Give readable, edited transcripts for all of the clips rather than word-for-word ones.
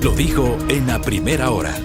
Lo dijo en la primera hora.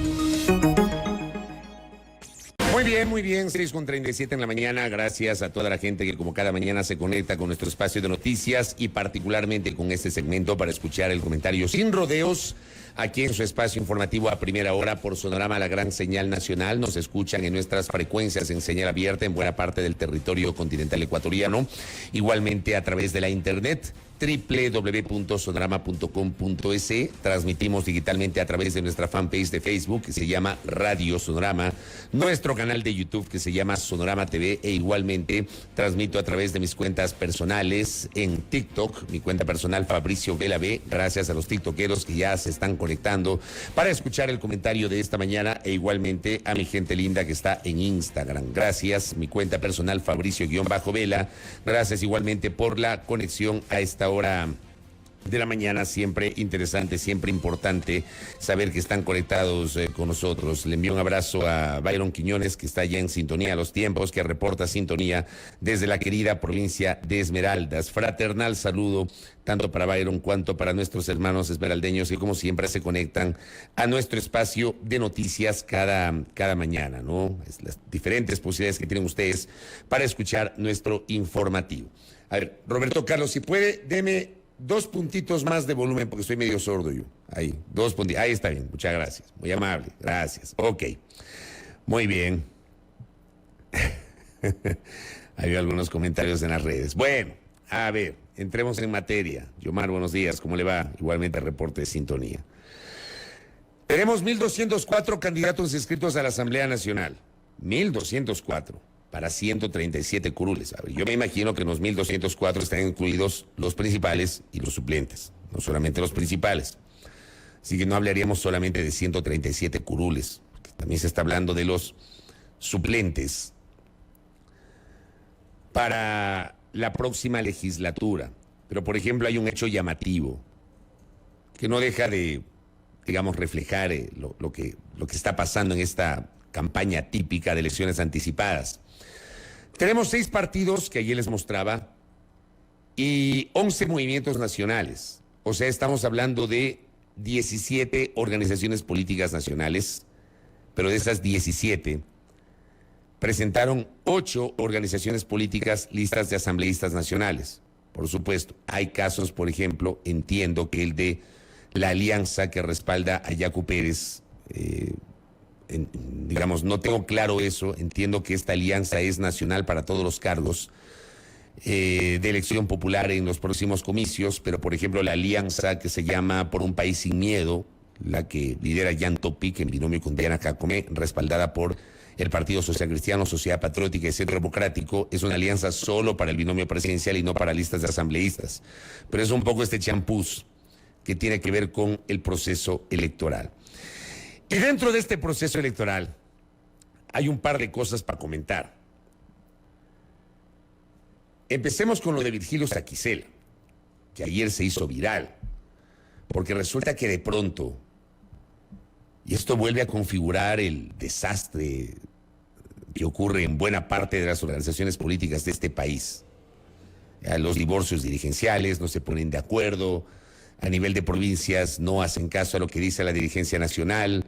Muy bien, 6:37 en la mañana. Gracias a toda la gente que como cada mañana se conecta con nuestro espacio de noticias y particularmente con este segmento para escuchar el comentario sin rodeos aquí en su espacio informativo a primera hora por Sonorama, la gran señal nacional. Nos escuchan en nuestras frecuencias en señal abierta en buena parte del territorio continental ecuatoriano. Igualmente a través de la internet www.sonorama.com.es. Transmitimos digitalmente a través de nuestra fanpage de Facebook que se llama Radio Sonorama, nuestro canal de YouTube que se llama Sonorama TV e igualmente transmito a través de mis cuentas personales en TikTok, mi cuenta personal Fabricio Vela B, gracias a los tiktokeros que ya se están conectando para escuchar el comentario de esta mañana e igualmente a mi gente linda que está en Instagram. Gracias, mi cuenta personal Fabricio-Vela, gracias igualmente por la conexión a esta hora de la mañana, siempre interesante, siempre importante saber que están conectados con nosotros. Le envío un abrazo a Byron Quiñones, que está ya en sintonía a los tiempos, que reporta sintonía desde la querida provincia de Esmeraldas. Fraternal saludo tanto para Byron cuanto para nuestros hermanos esmeraldeños que como siempre se conectan a nuestro espacio de noticias cada mañana, ¿no? Es las diferentes posibilidades que tienen ustedes para escuchar nuestro informativo. A ver, Roberto Carlos, si puede, deme 2 puntitos más de volumen porque estoy medio sordo yo. Ahí, 2 puntitos. Ahí está bien, muchas gracias. Muy amable, gracias. Ok, muy bien. Hay algunos comentarios en las redes. Bueno, a ver, entremos en materia. Yomar, buenos días, ¿cómo le va? Igualmente reporte de sintonía. Tenemos 1.204 candidatos inscritos a la Asamblea Nacional. 1.204. Para 137 curules. A ver, yo me imagino que en los 1.204 están incluidos los principales y los suplentes, no solamente los principales. Así que no hablaríamos solamente de 137 curules, porque también se está hablando de los suplentes para la próxima legislatura. Pero, por ejemplo, hay un hecho llamativo que no deja de, digamos, reflejar lo que está pasando en esta campaña típica de elecciones anticipadas. Tenemos 6 partidos que ayer les mostraba y 11 movimientos nacionales. O sea, estamos hablando de 17 organizaciones políticas nacionales, pero de esas 17 presentaron 8 organizaciones políticas listas de asambleístas nacionales. Por supuesto, hay casos, por ejemplo, entiendo que el de la alianza que respalda a Yacu Pérez, digamos, no tengo claro eso, entiendo que esta alianza es nacional para todos los cargos de elección popular en los próximos comicios, pero por ejemplo la alianza que se llama Por un País Sin Miedo, la que lidera Jan Topic en binomio con Diana Cacomé, respaldada por el Partido Social Cristiano, Sociedad Patriótica y Centro Democrático, es una alianza solo para el binomio presidencial y no para listas de asambleístas, pero es un poco este champús que tiene que ver con el proceso electoral. Y dentro de este proceso electoral hay un par de cosas para comentar. Empecemos con lo de Virgilio Saquicela, que ayer se hizo viral, porque resulta que de pronto, y esto vuelve a configurar el desastre que ocurre en buena parte de las organizaciones políticas de este país. Los divorcios dirigenciales no se ponen de acuerdo. A nivel de provincias no hacen caso a lo que dice la dirigencia nacional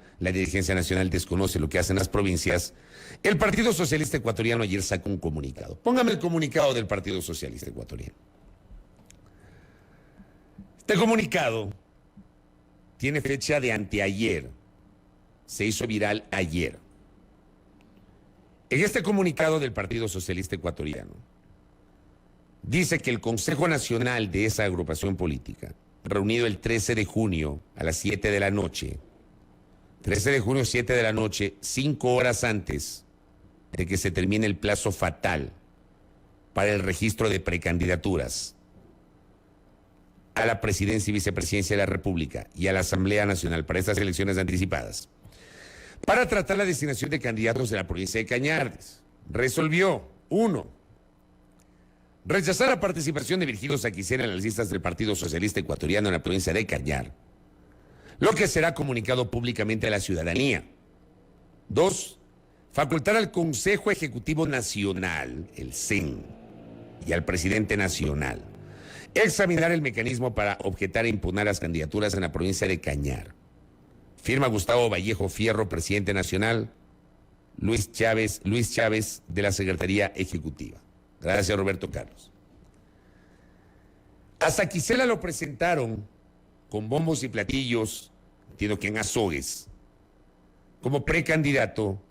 desconoce lo que hacen las provincias. El Partido Socialista Ecuatoriano ayer sacó un comunicado. Póngame el comunicado del Partido Socialista Ecuatoriano. Este comunicado tiene fecha de anteayer, se hizo viral ayer. En este comunicado del Partido Socialista Ecuatoriano dice que el Consejo Nacional de esa agrupación política, reunido el 13 de junio a las 7 de la noche, 13 de junio, 7 de la noche, 5 horas antes de que se termine el plazo fatal para el registro de precandidaturas a la presidencia y vicepresidencia de la República y a la Asamblea Nacional para estas elecciones anticipadas, para tratar la designación de candidatos de la provincia de Cañares, resolvió, 1, rechazar la participación de Virgilio Saquicela en las listas del Partido Socialista Ecuatoriano en la provincia de Cañar, lo que será comunicado públicamente a la ciudadanía. 2, facultar al Consejo Ejecutivo Nacional, el CEN, y al presidente nacional examinar el mecanismo para objetar e impugnar las candidaturas en la provincia de Cañar. Firma Gustavo Vallejo Fierro, presidente nacional. Luis Chávez de la Secretaría Ejecutiva. Gracias, Roberto Carlos. A Saquicela lo presentaron con bombos y platillos, entiendo que en azogues, como precandidato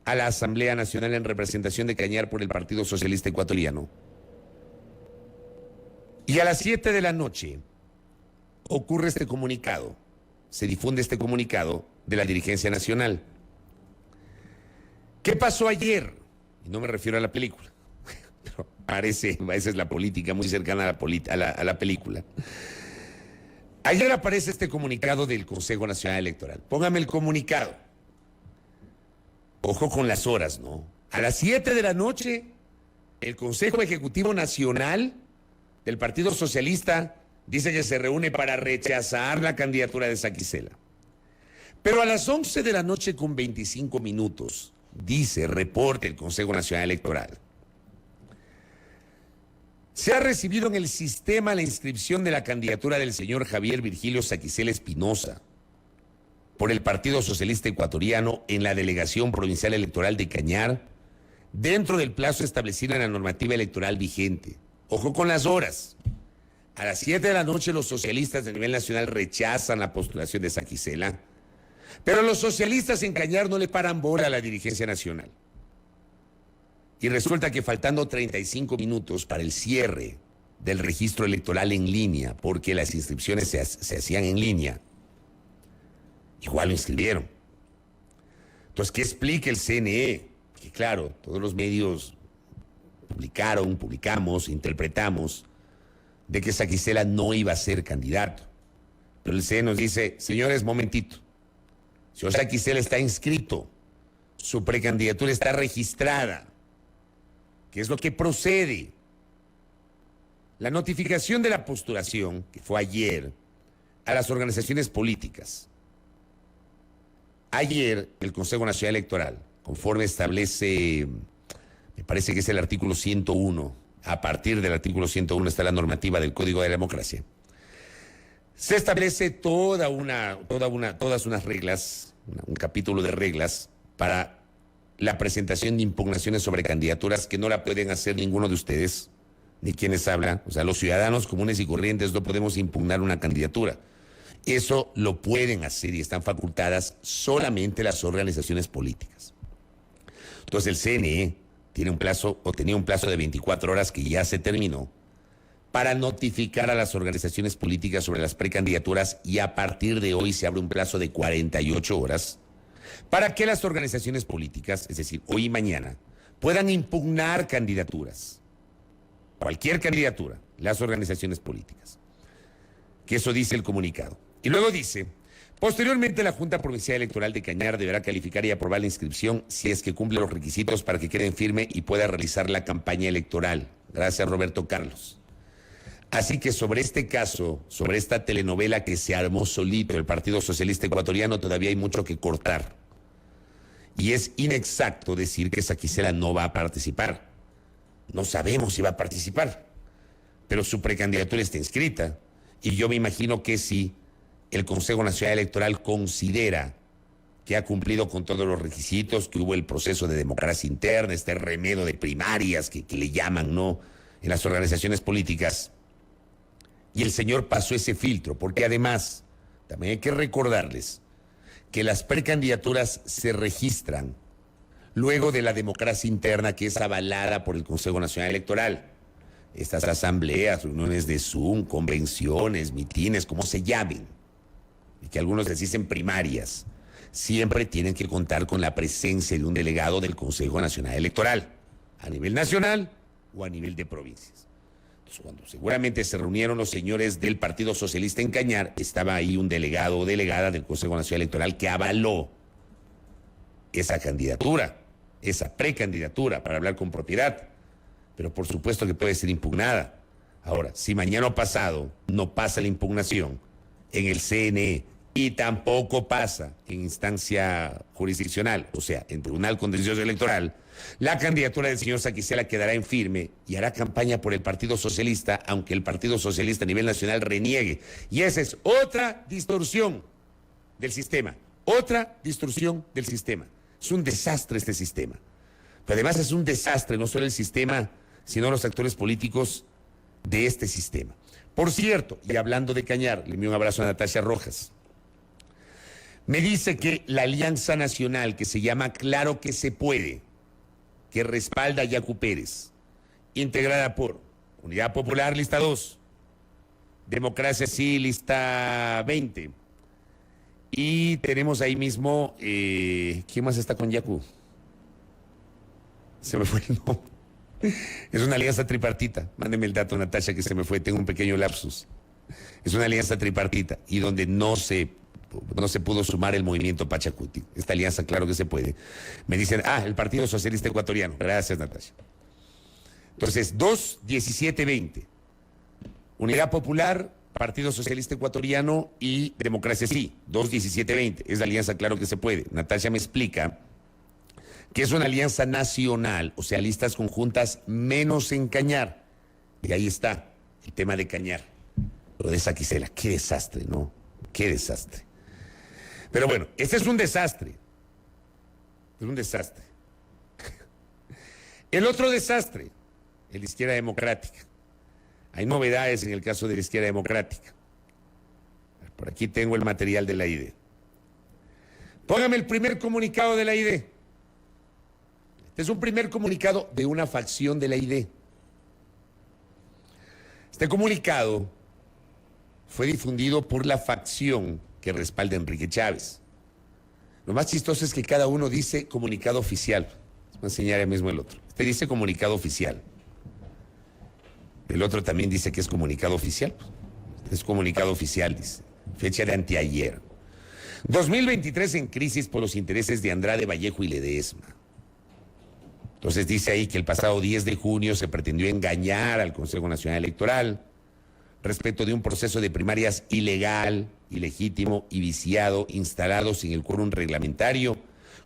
a la Asamblea Nacional en representación de Cañar por el Partido Socialista Ecuatoriano. Y a las 7 de la noche ocurre este comunicado, se difunde este comunicado de la dirigencia nacional. ¿Qué pasó ayer? Y no me refiero a la película, pero parece, a veces la política muy cercana a la película. Ayer aparece este comunicado del Consejo Nacional Electoral. Póngame el comunicado. Ojo con las horas, ¿no? A las 7 de la noche, el Consejo Ejecutivo Nacional del Partido Socialista dice que se reúne para rechazar la candidatura de Saquicela. Pero a las 11 de la noche con 25 minutos, dice, reporte el Consejo Nacional Electoral, se ha recibido en el sistema la inscripción de la candidatura del señor Javier Virgilio Saquicela Espinosa por el Partido Socialista Ecuatoriano en la Delegación Provincial Electoral de Cañar, dentro del plazo establecido en la normativa electoral vigente. Ojo con las horas. A las 7 de la noche los socialistas a nivel nacional rechazan la postulación de Saquicela, pero los socialistas en Cañar no le paran bola a la dirigencia nacional. Y resulta que faltando 35 minutos para el cierre del registro electoral en línea, porque las inscripciones se hacían en línea, igual lo inscribieron. Entonces, ¿qué explica el CNE? Que claro, todos los medios publicamos, interpretamos de que Saquicela no iba a ser candidato. Pero el CNE nos dice, señores, momentito. Señor Saquicela está inscrito, su precandidatura está registrada. ¿Qué es lo que procede? La notificación de la postulación, que fue ayer, a las organizaciones políticas. Ayer, el Consejo Nacional Electoral, conforme establece, me parece que es el artículo 101, a partir del artículo 101 está la normativa del Código de la Democracia, se establece todas unas reglas, un capítulo de reglas para la presentación de impugnaciones sobre candidaturas que no la pueden hacer ninguno de ustedes, ni quienes hablan. O sea, los ciudadanos comunes y corrientes no podemos impugnar una candidatura. Eso lo pueden hacer y están facultadas solamente las organizaciones políticas. Entonces el CNE tiene un plazo, o tenía un plazo de 24 horas que ya se terminó, para notificar a las organizaciones políticas sobre las precandidaturas, y a partir de hoy se abre un plazo de 48 horas para que las organizaciones políticas, es decir, hoy y mañana, puedan impugnar candidaturas, cualquier candidatura, las organizaciones políticas. Que eso dice el comunicado. Y luego dice, posteriormente la Junta Provincial Electoral de Cañar deberá calificar y aprobar la inscripción si es que cumple los requisitos para que quede en firme y pueda realizar la campaña electoral. Gracias, Roberto Carlos. Así que sobre este caso, sobre esta telenovela que se armó solito el Partido Socialista Ecuatoriano, todavía hay mucho que cortar. Y es inexacto decir que Saquicela no va a participar. No sabemos si va a participar, pero su precandidatura está inscrita. Y yo me imagino que si el Consejo Nacional Electoral considera que ha cumplido con todos los requisitos, que hubo el proceso de democracia interna, este remedio de primarias que le llaman, ¿no?, en las organizaciones políticas, y el señor pasó ese filtro, porque además también hay que recordarles que las precandidaturas se registran luego de la democracia interna, que es avalada por el Consejo Nacional Electoral. Estas asambleas, reuniones de Zoom, convenciones, mitines, como se llamen, y que algunos les dicen primarias, siempre tienen que contar con la presencia de un delegado del Consejo Nacional Electoral, a nivel nacional o a nivel de provincias. Entonces, cuando seguramente se reunieron los señores del Partido Socialista en Cañar, estaba ahí un delegado o delegada del Consejo Nacional Electoral que avaló esa candidatura, esa precandidatura, para hablar con propiedad. Pero por supuesto que puede ser impugnada. Ahora, si mañana o pasado no pasa la impugnación en el CNE y tampoco pasa en instancia jurisdiccional, o sea, en Tribunal Contencioso Electoral, la candidatura del señor Saquicela quedará en firme y hará campaña por el Partido Socialista, aunque el Partido Socialista a nivel nacional reniegue. Y esa es otra distorsión del sistema. Otra distorsión del sistema. Es un desastre este sistema. Pero además es un desastre no solo el sistema, sino los actores políticos de este sistema. Por cierto, y hablando de Cañar, le envío un abrazo a Natasha Rojas. Me dice que la Alianza Nacional, que se llama Claro que se puede, que respalda a Yacu Pérez, integrada por Unidad Popular, lista 2, Democracia Sí, lista 20, y tenemos ahí mismo, ¿quién más está con Yacu? Se me fue el nombre. Es una alianza tripartita. Mándeme el dato, Natasha, que se me fue. Tengo un pequeño lapsus. Es una alianza tripartita y donde no se pudo sumar el movimiento Pachacuti. Esta alianza, claro que se puede. Me dicen, el Partido Socialista Ecuatoriano. Gracias, Natasha. Entonces, 2-17-20. Unidad Popular, Partido Socialista Ecuatoriano y Democracia Sí. 2-17-20. Es la alianza, claro que se puede. Natasha me explica que es una alianza nacional, o sea, listas conjuntas menos en Cañar. Y ahí está el tema de Cañar. Lo de Saquicela, qué desastre, ¿no? Qué desastre. Pero bueno, este es un desastre. Es un desastre. El otro desastre, el de Izquierda Democrática. Hay novedades en el caso de la Izquierda Democrática. Por aquí tengo el material de la ID. Póngame el primer comunicado de la ID. Este es un primer comunicado de una facción de la ID. Este comunicado fue difundido por la facción que respalda a Enrique Chávez. Lo más chistoso es que cada uno dice comunicado oficial. Les voy a enseñar ya mismo el otro. Este dice comunicado oficial. El otro también dice que es comunicado oficial. Es comunicado oficial, dice. Fecha de anteayer. 2023 en crisis por los intereses de Andrade, Vallejo y Ledesma. Entonces dice ahí que el pasado 10 de junio se pretendió engañar al Consejo Nacional Electoral respecto de un proceso de primarias ilegal, ilegítimo y viciado instalado sin el quórum reglamentario,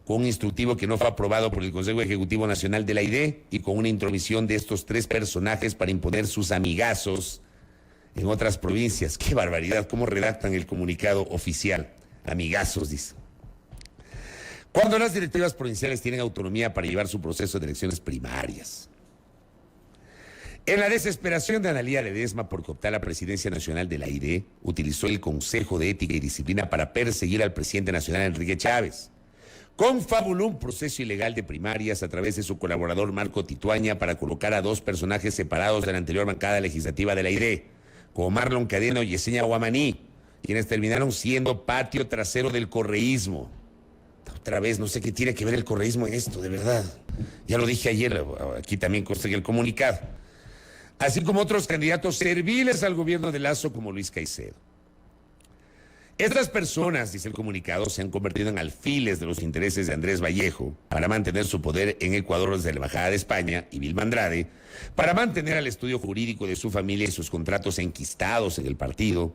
con un instructivo que no fue aprobado por el Consejo Ejecutivo Nacional de la ID y con una intromisión de estos tres personajes para imponer sus amigazos en otras provincias. ¡Qué barbaridad! ¿Cómo redactan el comunicado oficial? Amigazos, dice. Cuando las directivas provinciales tienen autonomía para llevar su proceso de elecciones primarias. En la desesperación de Analía Ledesma por cooptar la presidencia nacional de la ID, utilizó el Consejo de Ética y Disciplina para perseguir al presidente nacional Enrique Chávez. Confabuló un proceso ilegal de primarias a través de su colaborador Marco Tituaña para colocar a dos personajes separados de la anterior bancada legislativa de la ID, como Marlon Cadeno y Yesenia Guamaní, quienes terminaron siendo patio trasero del correísmo. Otra vez, no sé qué tiene que ver el correísmo en esto, de verdad. Ya lo dije ayer, aquí también consta el comunicado. Así como otros candidatos serviles al gobierno de Lazo como Luis Caicedo. Estas personas, dice el comunicado, se han convertido en alfiles de los intereses de Andrés Vallejo para mantener su poder en Ecuador desde la Embajada de España y Vilma Andrade, para mantener al estudio jurídico de su familia y sus contratos enquistados en el partido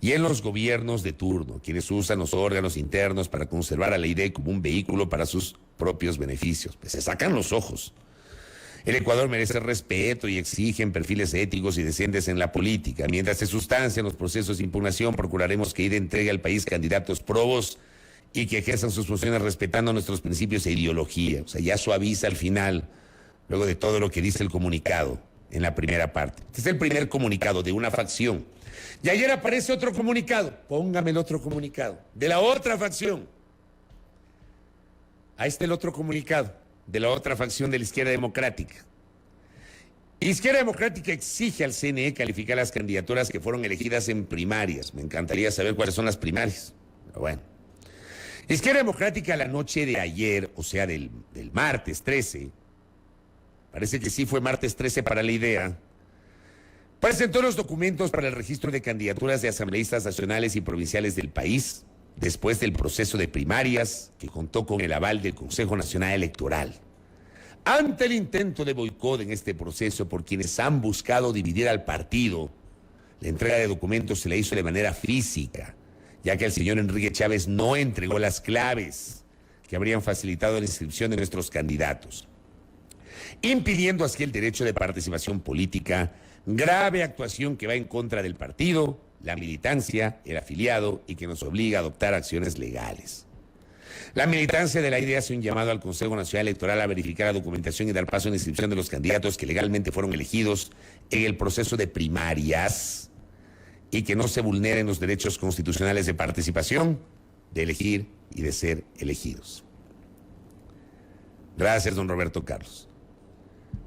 y en los gobiernos de turno, quienes usan los órganos internos para conservar a la ID como un vehículo para sus propios beneficios. Pues se sacan los ojos. El Ecuador merece respeto y exigen perfiles éticos y decentes en la política. Mientras se sustancian los procesos de impugnación, procuraremos que ID entregue al país candidatos probos y que ejerzan sus funciones respetando nuestros principios e ideología. O sea, ya suaviza al final, luego de todo lo que dice el comunicado en la primera parte. Este es el primer comunicado de una facción. Y ayer aparece otro comunicado. Póngame el otro comunicado. De la otra facción. Ahí está el otro comunicado. De la otra facción de la Izquierda Democrática. Izquierda Democrática exige al CNE calificar las candidaturas que fueron elegidas en primarias. Me encantaría saber cuáles son las primarias. Pero bueno. Izquierda Democrática la noche de ayer, o sea, del martes 13, parece que sí fue martes 13 para la idea, presentó los documentos para el registro de candidaturas de asambleístas nacionales y provinciales del país, después del proceso de primarias que contó con el aval del Consejo Nacional Electoral. Ante el intento de boicot en este proceso por quienes han buscado dividir al partido, la entrega de documentos se la hizo de manera física, ya que el señor Enrique Chávez no entregó las claves que habrían facilitado la inscripción de nuestros candidatos, impidiendo así el derecho de participación política, grave actuación que va en contra del partido la militancia, el afiliado y que nos obliga a adoptar acciones legales. La militancia de la ID hace un llamado al Consejo Nacional Electoral a verificar la documentación y dar paso en la inscripción de los candidatos que legalmente fueron elegidos en el proceso de primarias y que no se vulneren los derechos constitucionales de participación, de elegir y de ser elegidos. Gracias, don Roberto Carlos.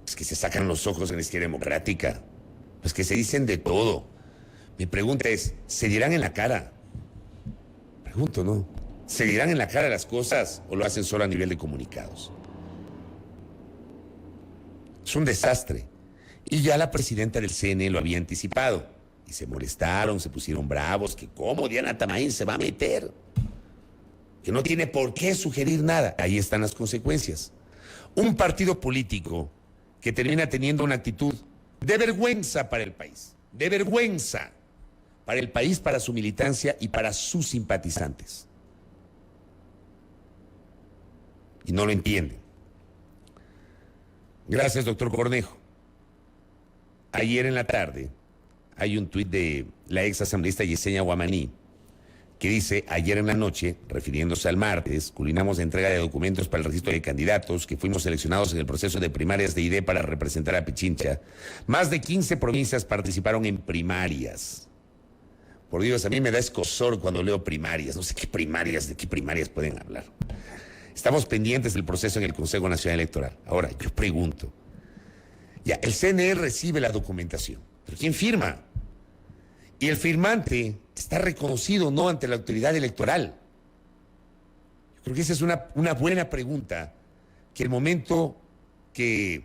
Es que se sacan los ojos en la izquierda democrática. Pues que se dicen de todo. Mi pregunta es, ¿se dirán en la cara? Pregunto, ¿no? ¿Se dirán en la cara las cosas o lo hacen solo a nivel de comunicados? Es un desastre. Y ya la presidenta del CNE lo había anticipado. Y se molestaron, se pusieron bravos, que cómo Diana Tamaín se va a meter. Que no tiene por qué sugerir nada. Ahí están las consecuencias. Un partido político que termina teniendo una actitud de vergüenza para el país. De vergüenza para el país, para su militancia y para sus simpatizantes. Y no lo entienden. Gracias, doctor Cornejo. Ayer en la tarde hay un tuit de la ex asambleísta Yesenia Guamaní que dice, ayer en la noche, refiriéndose al martes, culminamos la entrega de documentos para el registro de candidatos que fuimos seleccionados en el proceso de primarias de ID para representar a Pichincha. Más de 15 provincias participaron en primarias. Por Dios, a mí me da escozor cuando leo primarias. No sé qué primarias, de qué primarias pueden hablar. Estamos pendientes del proceso en el Consejo Nacional Electoral. Ahora, yo pregunto, ya, el CNE recibe la documentación, pero ¿quién firma? Y el firmante está reconocido, ¿no?, ante la autoridad electoral. Yo creo que esa es una buena pregunta, que el momento que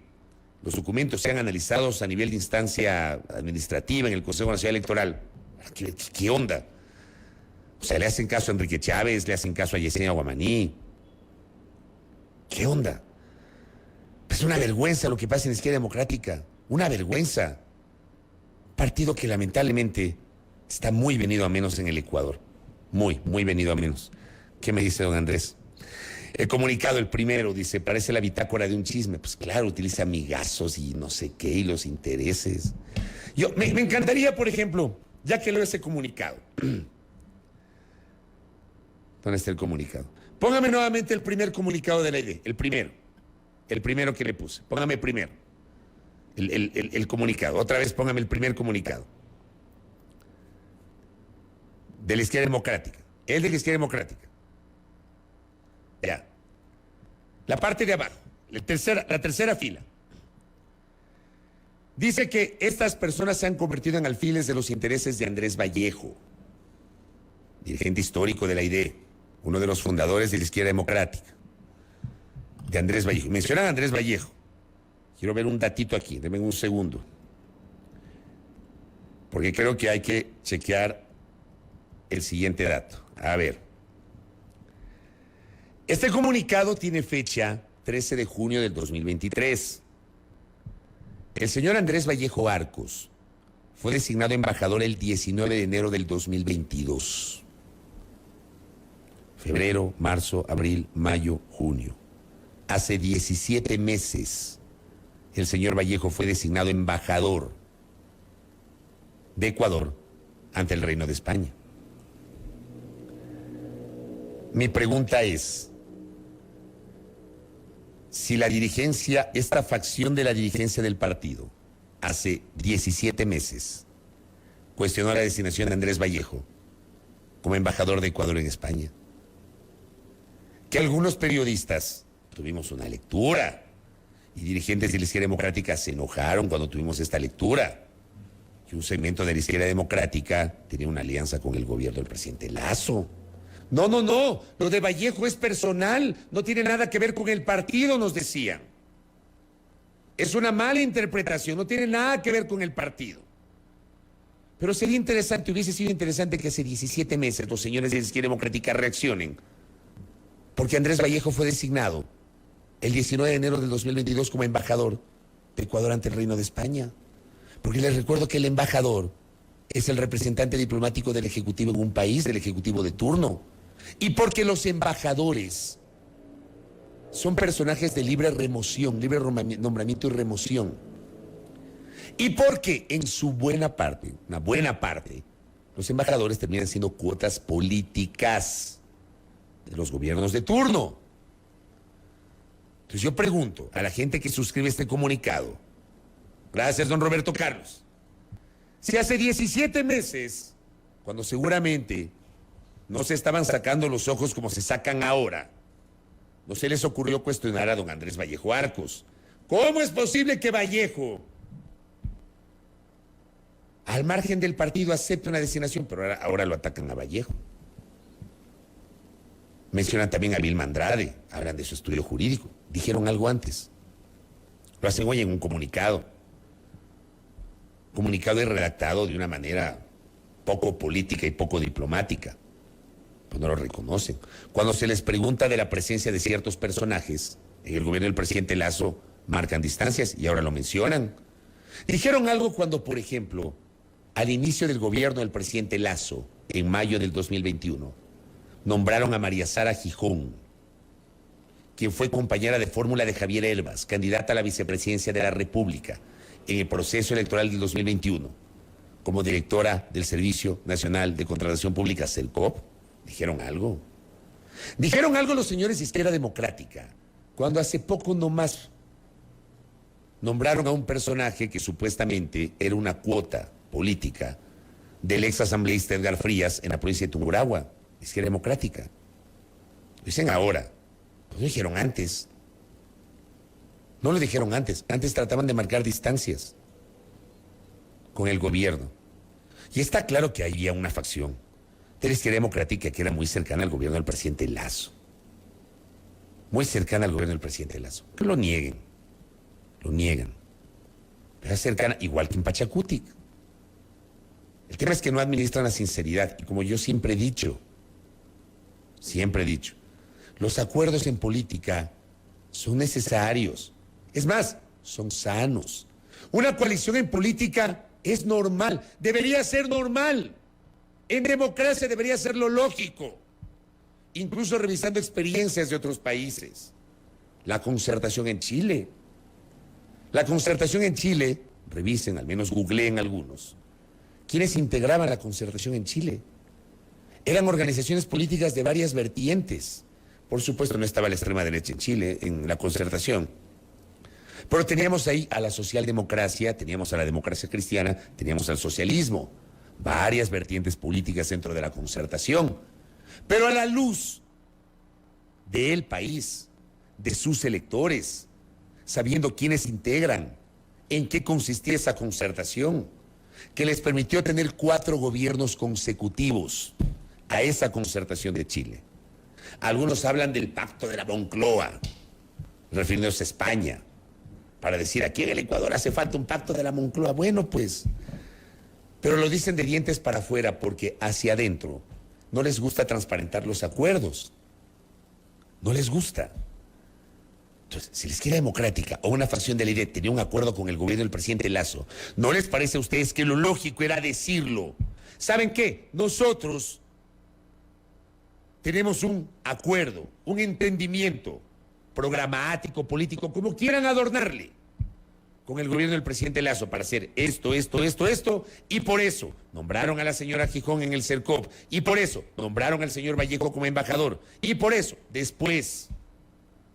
los documentos sean analizados a nivel de instancia administrativa en el Consejo Nacional Electoral, ¿qué onda? O sea, le hacen caso a Enrique Chávez, le hacen caso a Yesenia Guamaní. ¿Qué onda? Es una vergüenza lo que pasa en la izquierda democrática, una vergüenza. Partido que lamentablemente está muy venido a menos en el Ecuador, muy venido a menos. ¿Qué me dice don Andrés? El comunicado, el primero, dice, parece la bitácora de un chisme. Pues claro, utiliza amigazos y no sé qué, y los intereses. Me encantaría, por ejemplo, ya que leo ese comunicado. ¿Dónde está el comunicado? Póngame nuevamente el primer comunicado de la ID, el primero que le puse. Póngame primero el comunicado. Otra vez póngame el primer comunicado. De la izquierda democrática. El de la izquierda democrática. Ya. La parte de abajo, la tercera fila. Dice que estas personas se han convertido en alfiles de los intereses de Andrés Vallejo, dirigente histórico de la ID, uno de los fundadores de la izquierda democrática. De Andrés Vallejo. Mencionan a Andrés Vallejo. Quiero ver un datito aquí, denme un segundo. Porque creo que hay que chequear el siguiente dato. A ver. Este comunicado tiene fecha 13 de junio del 2023. El señor Andrés Vallejo Arcos fue designado embajador el 19 de enero del 2022. Febrero, marzo, abril, mayo, junio. Hace 17 meses el señor Vallejo fue designado embajador de Ecuador ante el Reino de España. Mi pregunta es, si la dirigencia, esta facción de la dirigencia del partido, hace 17 meses cuestionó la designación de Andrés Vallejo como embajador de Ecuador en España, que algunos periodistas tuvimos una lectura y dirigentes de la izquierda democrática se enojaron cuando tuvimos esta lectura, que un segmento de la izquierda democrática tenía una alianza con el gobierno del presidente Lazo. No, lo de Vallejo es personal, no tiene nada que ver con el partido, nos decían. Es una mala interpretación, no tiene nada que ver con el partido. Pero sería interesante, hubiese sido interesante que hace 17 meses los señores de la izquierda democrática reaccionen, porque Andrés Vallejo fue designado el 19 de enero del 2022 como embajador de Ecuador ante el Reino de España. Porque les recuerdo que el embajador es el representante diplomático del Ejecutivo en un país, del Ejecutivo de turno. Y porque los embajadores son personajes de libre remoción, libre nombramiento y remoción. Y porque en su buena parte, una buena parte, los embajadores terminan siendo cuotas políticas de los gobiernos de turno. Entonces yo pregunto a la gente que suscribe este comunicado, gracias don Roberto Carlos, si hace 17 meses, cuando seguramente no se estaban sacando los ojos como se sacan ahora, no se les ocurrió cuestionar a don Andrés Vallejo Arcos. ¿Cómo es posible que Vallejo, al margen del partido, acepte una designación? Pero ahora lo atacan a Vallejo. Mencionan también a Vilma Andrade, hablan de su estudio jurídico. Dijeron algo antes. Lo hacen hoy en un comunicado. Comunicado y redactado de una manera poco política y poco diplomática. Pues no lo reconocen. Cuando se les pregunta de la presencia de ciertos personajes en el gobierno del presidente Lasso, marcan distancias y ahora lo mencionan. Dijeron algo cuando, por ejemplo, al inicio del gobierno del presidente Lasso, en mayo del 2021, nombraron a María Sara Gijón, quien fue compañera de fórmula de Javier Elvas, candidata a la vicepresidencia de la República en el proceso electoral del 2021, como directora del Servicio Nacional de Contratación Pública, Sercop. ¿Dijeron algo? Dijeron algo los señores de Izquierda Democrática, cuando hace poco nomás nombraron a un personaje que supuestamente era una cuota política del ex asambleísta Edgar Frías en la provincia de Tungurahua, Izquierda Democrática. Lo dicen ahora, pues lo dijeron antes. No lo dijeron antes, antes trataban de marcar distancias con el gobierno. Y está claro que había una facción de la Izquierda Democrática que era muy cercana al gobierno del presidente Lasso. Muy cercana al gobierno del presidente Lasso. Que lo nieguen. Lo niegan. Pero es cercana, igual que en Pachacutic. El tema es que no administran la sinceridad. Y como yo siempre he dicho, los acuerdos en política son necesarios. Es más, son sanos. Una coalición en política es normal, debería ser normal. En democracia debería ser lo lógico. Incluso revisando experiencias de otros países. La concertación en Chile. La concertación en Chile, revisen, al menos googleen algunos. ¿Quiénes integraban la concertación en Chile? Eran organizaciones políticas de varias vertientes. Por supuesto, no estaba la extrema derecha en Chile, en la concertación. Pero teníamos ahí a la socialdemocracia, teníamos a la democracia cristiana, teníamos al socialismo. Varias vertientes políticas dentro de la concertación. Pero a la luz del país, de sus electores, sabiendo quiénes integran, en qué consistía esa concertación, que les permitió tener 4 gobiernos consecutivos a esa concertación de Chile. Algunos hablan del pacto de la Moncloa, refiriéndose a España, para decir aquí en el Ecuador hace falta un pacto de la Moncloa. Bueno, pues, pero lo dicen de dientes para afuera porque hacia adentro no les gusta transparentar los acuerdos. No les gusta. Entonces, si la Izquierda Democrática o una facción de la ID tenía un acuerdo con el gobierno del presidente Lasso, ¿no les parece a ustedes que lo lógico era decirlo? ¿Saben qué? Nosotros tenemos un acuerdo, un entendimiento programático, político, como quieran adornarle, con el gobierno del presidente Lasso para hacer esto, y por eso nombraron a la señora Gijón en el Sercop, y por eso nombraron al señor Vallejo como embajador, y por eso después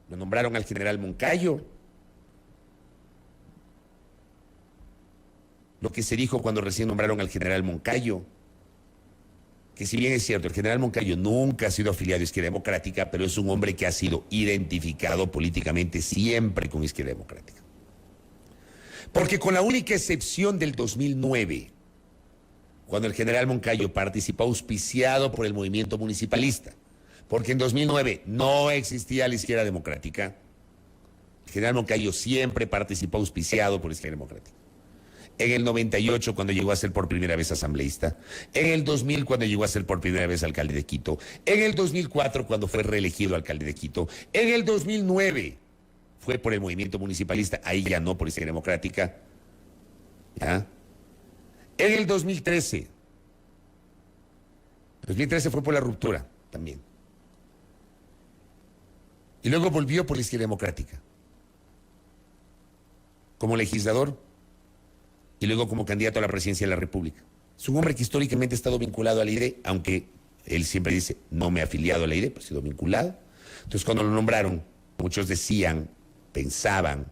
lo nombraron al general Moncayo. Lo que se dijo cuando recién nombraron al general Moncayo, que si bien es cierto, el general Moncayo nunca ha sido afiliado a Izquierda Democrática, pero es un hombre que ha sido identificado políticamente siempre con Izquierda Democrática. Porque con la única excepción del 2009, cuando el general Moncayo participó auspiciado por el movimiento municipalista, porque en 2009 no existía la Izquierda Democrática, el general Moncayo siempre participó auspiciado por la Izquierda Democrática. En el 98, cuando llegó a ser por primera vez asambleísta. En el 2000, cuando llegó a ser por primera vez alcalde de Quito. En el 2004, cuando fue reelegido alcalde de Quito. En el 2009, fue por el movimiento municipalista. Ahí ya no por la Izquierda Democrática. ¿Ya? En el 2013. 2013 fue por la ruptura también. Y luego volvió por la Izquierda Democrática. Como legislador. Y luego como candidato a la presidencia de la República. Es un hombre que históricamente ha estado vinculado a la IDE, aunque él siempre dice, no me he afiliado a la IDE, pero he sido vinculado. Entonces, cuando lo nombraron, muchos decían, pensaban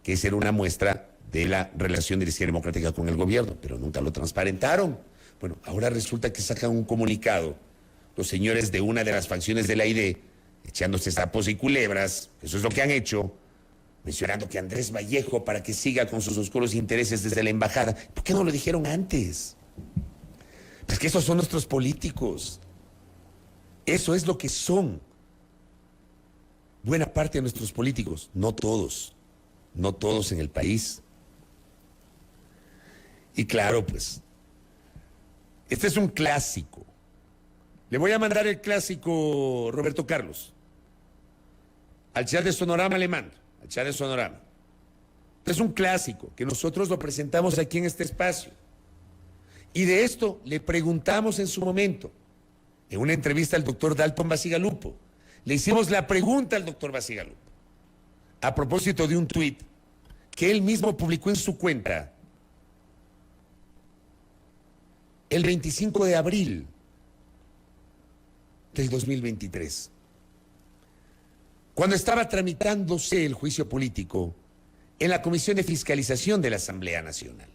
que esa era una muestra de la relación de la izquierda democrática con el gobierno, pero nunca lo transparentaron. Bueno, ahora resulta que sacan un comunicado los señores de una de las facciones de la ID, echándose sapos y culebras, eso es lo que han hecho, mencionando que Andrés Vallejo, para que siga con sus oscuros intereses desde la embajada. ¿Por qué no lo dijeron antes? Pues que esos son nuestros políticos. Eso es lo que son. Buena parte de nuestros políticos, no todos en el país. Y claro, pues, este es un clásico. Le voy a mandar el clásico, Roberto Carlos, al chat de Sonorama le mando, al chat de Sonorama. Es un clásico que nosotros lo presentamos aquí en este espacio. Y de esto le preguntamos en su momento, en una entrevista al doctor Dalton Bacigalupo. Le hicimos la pregunta al doctor Bacigalupo a propósito de un tuit que él mismo publicó en su cuenta el 25 de abril del 2023, cuando estaba tramitándose el juicio político en la Comisión de Fiscalización de la Asamblea Nacional.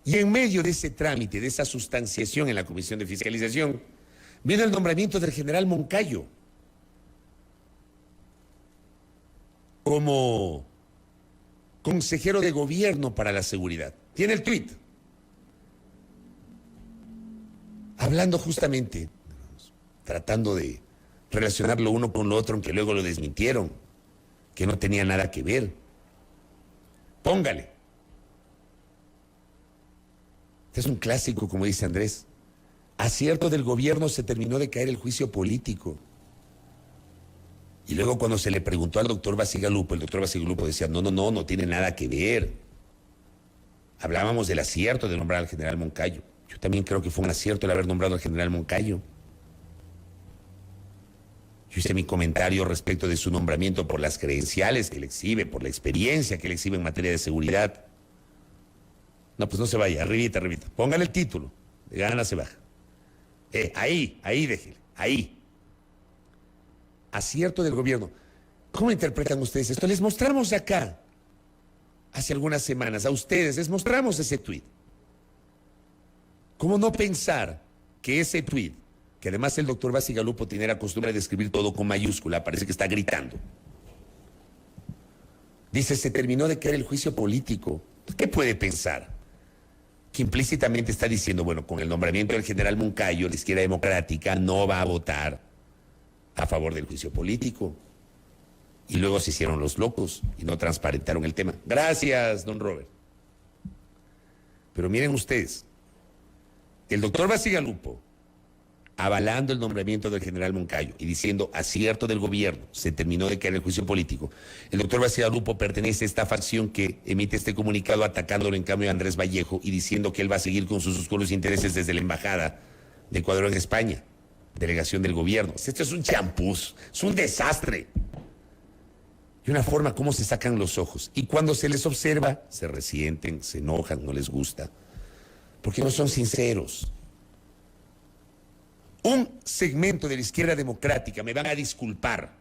Y en medio de ese trámite, de esa sustanciación en la Comisión de Fiscalización, vino el nombramiento del general Moncayo como consejero de gobierno para la seguridad. Tiene el tuit, hablando justamente, tratando de relacionar lo uno con lo otro, aunque luego lo desmintieron, que no tenía nada que ver. Póngale. Este es un clásico, como dice Andrés. Acierto del gobierno, se terminó de caer el juicio político. Y luego cuando se le preguntó al doctor Bacigalupo, el doctor Bacigalupo decía, no tiene nada que ver. Hablábamos del acierto de nombrar al general Moncayo. Yo también creo que fue un acierto el haber nombrado al general Moncayo. Yo hice mi comentario respecto de su nombramiento por las credenciales que le exhibe, por la experiencia que le exhibe en materia de seguridad. No, pues no se vaya, arribita. Póngale el título, de gana se baja. Ahí déjele, ahí. Acierto del gobierno. ¿Cómo interpretan ustedes esto? Les mostramos acá, hace algunas semanas, a ustedes, les mostramos ese tuit. ¿Cómo no pensar que ese tuit, que además el doctor Bacigalupo tiene la costumbre de escribir todo con mayúscula, parece que está gritando? Dice, se terminó de caer el juicio político. ¿Qué puede pensar? Que implícitamente está diciendo, bueno, con el nombramiento del general Moncayo, la izquierda democrática no va a votar a favor del juicio político. Y luego se hicieron los locos y no transparentaron el tema. Gracias, don Robert. Pero miren ustedes, el doctor Bacigalupo, avalando el nombramiento del general Moncayo y diciendo acierto del gobierno, se terminó de caer el juicio político. El doctor Bacigalupo pertenece a esta facción que emite este comunicado atacándolo en cambio a Andrés Vallejo y diciendo que él va a seguir con sus oscuros intereses desde la embajada de Ecuador en España, delegación del gobierno. Esto es un champús, es un desastre. Y una forma como se sacan los ojos. Y cuando se les observa, se resienten, se enojan, no les gusta, porque no son sinceros. Un segmento de la izquierda democrática, me van a disculpar,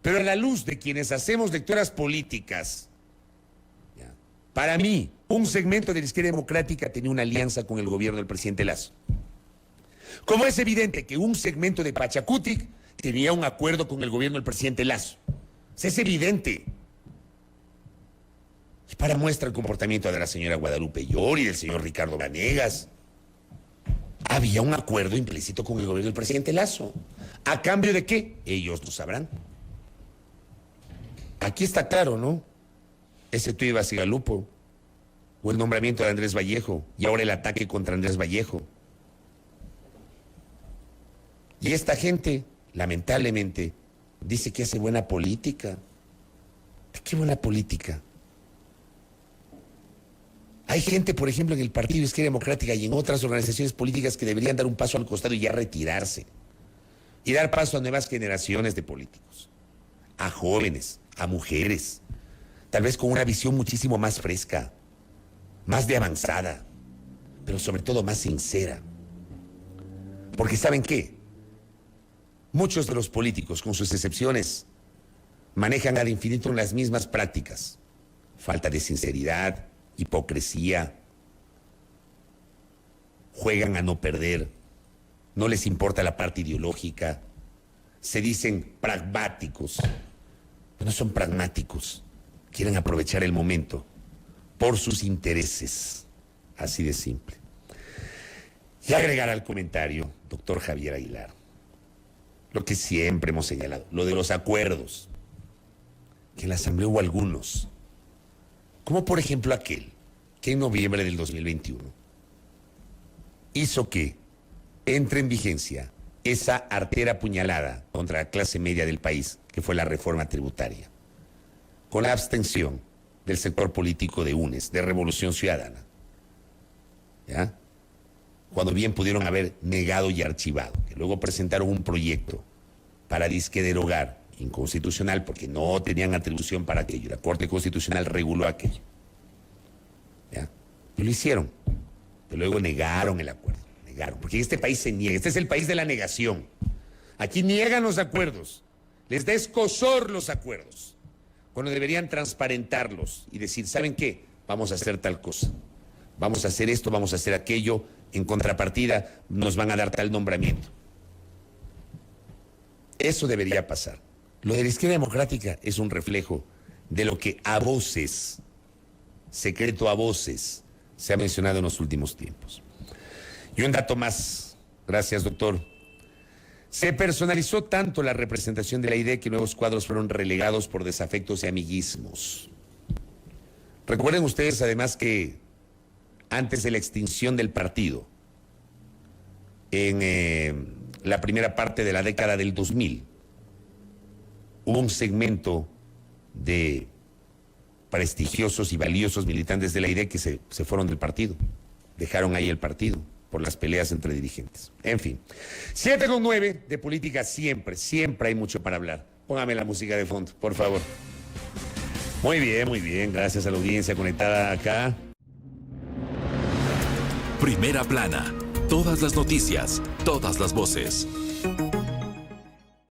pero a la luz de quienes hacemos lecturas políticas, ¿ya? Para mí, un segmento de la izquierda democrática tenía una alianza con el gobierno del presidente Lasso. Como es evidente que un segmento de Pachacutic tenía un acuerdo con el gobierno del presidente Lasso. Es evidente. Y para muestra el comportamiento de la señora Guadalupe Llori y del señor Ricardo Vanegas. Había un acuerdo implícito con el gobierno del presidente Lasso. ¿A cambio de qué? Ellos lo sabrán. Aquí está claro, ¿no? Ese tuit de Bacigalupo, o el nombramiento de Andrés Vallejo, y ahora el ataque contra Andrés Vallejo. Y esta gente, lamentablemente, dice que hace buena política. ¿De qué buena política? Hay gente, por ejemplo, en el Partido Izquierda Democrática y en otras organizaciones políticas que deberían dar un paso al costado y ya retirarse. Y dar paso a nuevas generaciones de políticos. A jóvenes, a mujeres. Tal vez con una visión muchísimo más fresca, más de avanzada. pero sobre todo más sincera. Porque ¿saben qué? Muchos de los políticos, con sus excepciones, manejan ad infinitum las mismas prácticas. Falta de sinceridad, hipocresía, juegan a no perder, no les importa la parte ideológica, se dicen pragmáticos, pero no son pragmáticos, quieren aprovechar el momento por sus intereses, así de simple. Y agregar al comentario, doctor Javier Aguilar, lo que siempre hemos señalado, lo de los acuerdos, que en la Asamblea hubo algunos, como por ejemplo aquel que en noviembre del 2021 hizo que entre en vigencia esa artera puñalada contra la clase media del país, que fue la reforma tributaria, con la abstención del sector político de UNES, de Revolución Ciudadana, ¿ya? Cuando bien pudieron haber negado y archivado, que luego presentaron un proyecto para disque derogar, inconstitucional, porque no tenían atribución para aquello, la Corte Constitucional reguló aquello, ¿ya? Y lo hicieron, pero luego negaron el acuerdo, porque en este país se niega, este es el país de la negación, aquí niegan los acuerdos, les da escozor los acuerdos, cuando deberían transparentarlos y decir, ¿saben qué? Vamos a hacer tal cosa, vamos a hacer esto, vamos a hacer aquello, en contrapartida nos van a dar tal nombramiento. Eso debería pasar. Lo de la izquierda democrática es un reflejo de lo que a voces, secreto a voces, se ha mencionado en los últimos tiempos. Y un dato más, gracias doctor. Se personalizó tanto la representación de la ID que nuevos cuadros fueron relegados por desafectos y amiguismos. Recuerden ustedes además que antes de la extinción del partido, en la primera parte de la década del 2000, hubo un segmento de prestigiosos y valiosos militantes de la ID que se fueron del partido, dejaron ahí el partido por las peleas entre dirigentes. En fin, 7:09 de política siempre hay mucho para hablar. Póngame la música de fondo, por favor. Muy bien, gracias a la audiencia conectada acá. Primera plana, todas las noticias, todas las voces.